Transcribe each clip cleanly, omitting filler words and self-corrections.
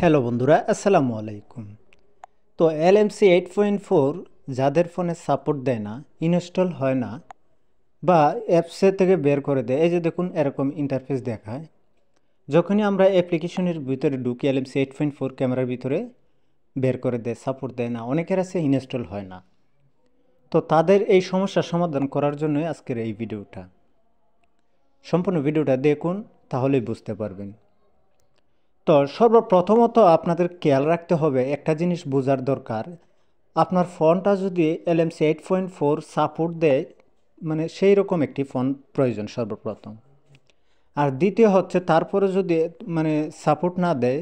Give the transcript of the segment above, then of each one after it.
Hello বন্ধুরা, আসসালামু আলাইকুম। তো LMC 8.4 যাদের ফোনে সাপোর্ট দেয় না, ইনস্টল হয় না বা অ্যাপসে থেকে বের করে দেয়, এই যে দেখুন এরকম ইন্টারফেস দেখায়। যখনই আমরা অ্যাপ্লিকেশনের ভিতরে ঢুকি LMC 8.4 ক্যামেরার ভিতরে বের করে দেয়, সাপোর্ট দেয় না, অনেকের আছে ইনস্টল হয় না। তো তাদের এই সমস্যার সমাধান করার জন্যই আজকের এই ভিডিওটা। সম্পূর্ণ ভিডিওটা দেখুন, তাহলেই বুঝতে পারবেন। তো সর্বপ্রথমত আপনাদের খেয়াল রাখতে হবে, একটা জিনিস বোঝার দরকার, আপনার ফোনটা যদি LMC 8.4 সাপোর্ট দেয়, মানে সেই রকম একটি ফোন প্রয়োজন সর্বপ্রথম। আর দ্বিতীয় হচ্ছে তারপরে যদি মানে সাপোর্ট না দেয়,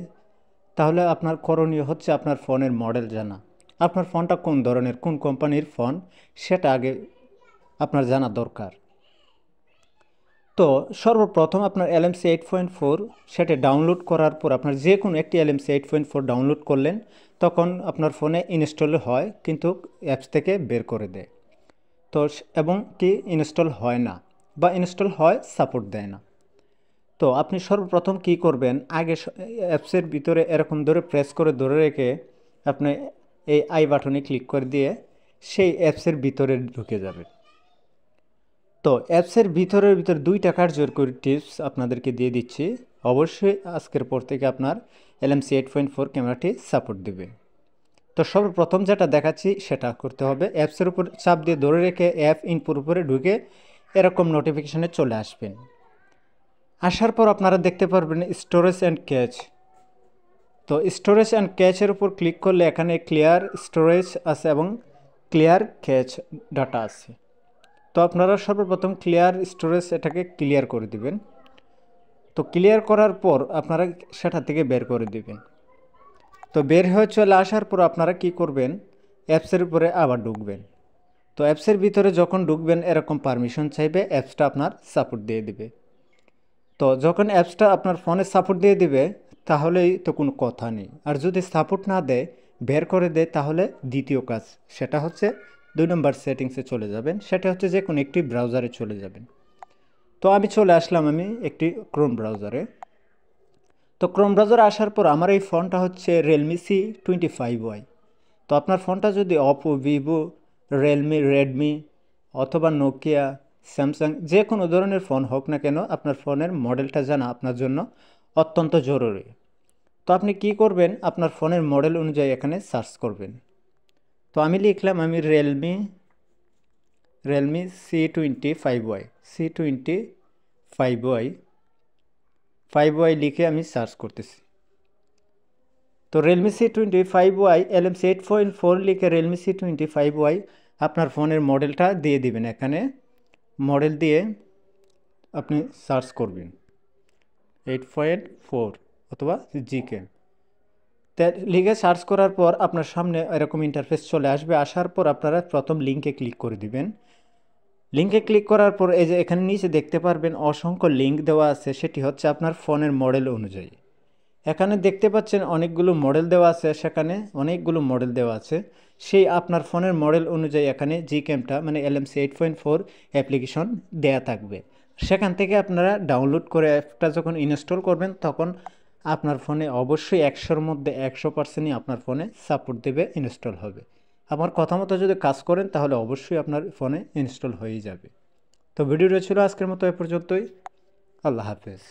তাহলে আপনার করণীয় হচ্ছে আপনার ফোনের মডেল জানা। আপনার ফোনটা কোন ধরনের, কোন কোম্পানির ফোন, সেটা আগে আপনার জানা দরকার। তো সর্বপ্রথম আপনার LMC 8.4 সেটা ডাউনলোড করার পর আপনার যে কোনো একটি LMC 8.4 ডাউনলোড করলেন, তখন আপনার ফোনে ইনস্টল হয়, কিন্তু অ্যাপস থেকে বের করে দেয়। তো এবং কি ইনস্টল হয় না, বা ইনস্টল হয় সাপোর্ট দেয় না। তো আপনি সর্বপ্রথম কি করবেন, আগে অ্যাপসের ভিতরে এরকম ধরে প্রেস করে ধরে রেখে আপনি এই আই বাটনে ক্লিক করে দিয়ে সেই অ্যাপসের ভিতরে ঢুকে যাবেন। তো অ্যাপসের ভিতরে দুইটা কার্যকরী টিপস আপনাদেরকে দিয়ে দিচ্ছি। অবশ্যই আজকের পর থেকে আপনার LMC 8.4 ক্যামেরাটি সাপোর্ট দেবে। তো সর্বপ্রথম যেটা দেখাচ্ছি সেটা করতে হবে, অ্যাপসের উপর চাপ দিয়ে ধরে রেখে অ্যাপ ইনপুট উপরে ঢুকে এরকম নোটিফিকেশানে চলে আসবেন। আসার পর আপনারা দেখতে পারবেন স্টোরেজ অ্যান্ড ক্যাচ। তো স্টোরেজ অ্যান্ড ক্যাচের উপর ক্লিক করলে এখানে ক্লিয়ার স্টোরেজ আছে এবং ক্লিয়ার ক্যাচ ডাটা আছে। তো আপনারা সর্বপ্রথম ক্লিয়ার স্টোরেজ এটাকে ক্লিয়ার করে দিবেন। তো ক্লিয়ার করার পর আপনারা সেটা থেকে বের করে দিবেন। তো বের হয়ে চলে আসার পর আপনারা কি করবেন, অ্যাপসের উপরে আবার ঢুকবেন। তো অ্যাপসের ভিতরে যখন ঢুকবেন এরকম পারমিশন চাইবে, অ্যাপসটা আপনার সাপোর্ট দিয়ে দিবে। তো যখন অ্যাপসটা আপনার ফোনে সাপোর্ট দিয়ে দিবে, তাহলেই তো কোনো কথা নেই। আর যদি সাপোর্ট না দেয়, বের করে দেয়, তাহলে দ্বিতীয় কাজ সেটা হচ্ছে 2 নম্বর সেটিংসে চলে যাবেন। সেটা হচ্ছে যে কোনো একটি ব্রাউজারে চলে যাবেন। তো আমি চলে আসলাম একটি ক্রোম ব্রাউজারে। তো ক্রোম ব্রাউজারে আসার পর আমার এই ফোনটা হচ্ছে রিয়েলমি C25Y। তো আপনার ফোনটা যদি অপো, ভিভো, রিয়েলমি, রেডমি অথবা নোকিয়া, স্যামসাং যে কোনো ধরনের ফোন হোক না কেন, আপনার ফোনের মডেলটা জানা আপনার জন্য অত্যন্ত জরুরি। তো আপনি কি করবেন, আপনার ফোনের মডেল অনুযায়ী এখানে সার্চ করবেন। তো আমি লিখলাম রিয়েলমি C25Y লিখে আমি সার্চ করতেছি। তো রিয়েলমি C25Y LMC 8.4 লিখে রিয়েলমি C25Y আপনার ফোনের মডেলটা দিয়ে দিবেন। এখানে মডেল দিয়ে আপনি সার্চ করবেন 8.4 অথবা Gcam। তা লিখে সার্চ করার পর আপনার সামনে এরকম ইন্টারফেস চলে আসবে। আসার পর আপনারা প্রথম লিঙ্কে ক্লিক করে দিবেন। লিঙ্কে ক্লিক করার পর এই যে এখানে নিচে দেখতে পারবেন অসংখ্য লিঙ্ক দেওয়া আছে, সেটি হচ্ছে আপনার ফোনের মডেল অনুযায়ী। এখানে দেখতে পাচ্ছেন অনেকগুলো মডেল দেওয়া আছে, সেখানে অনেকগুলো মডেল দেওয়া আছে। সেই আপনার ফোনের মডেল অনুযায়ী এখানে Gcamটা মানে LMC 8.4 অ্যাপ্লিকেশন দেয়া থাকবে। সেখান থেকে আপনারা ডাউনলোড করে অ্যাপটা যখন ইনস্টল করবেন, তখন আপনার ফোনে অবশ্যই 100-র মধ্যে 100%ই আপনার ফোনে সাপোর্ট দেবে, ইনস্টল হবে। আমার কথা মতো যদি কাজ করেন, তাহলে অবশ্যই আপনার ফোনে ইনস্টল হয়েই যাবে। তো ভিডিওটা ছিল আজকের মতো এ পর্যন্তই। আল্লাহ হাফেজ।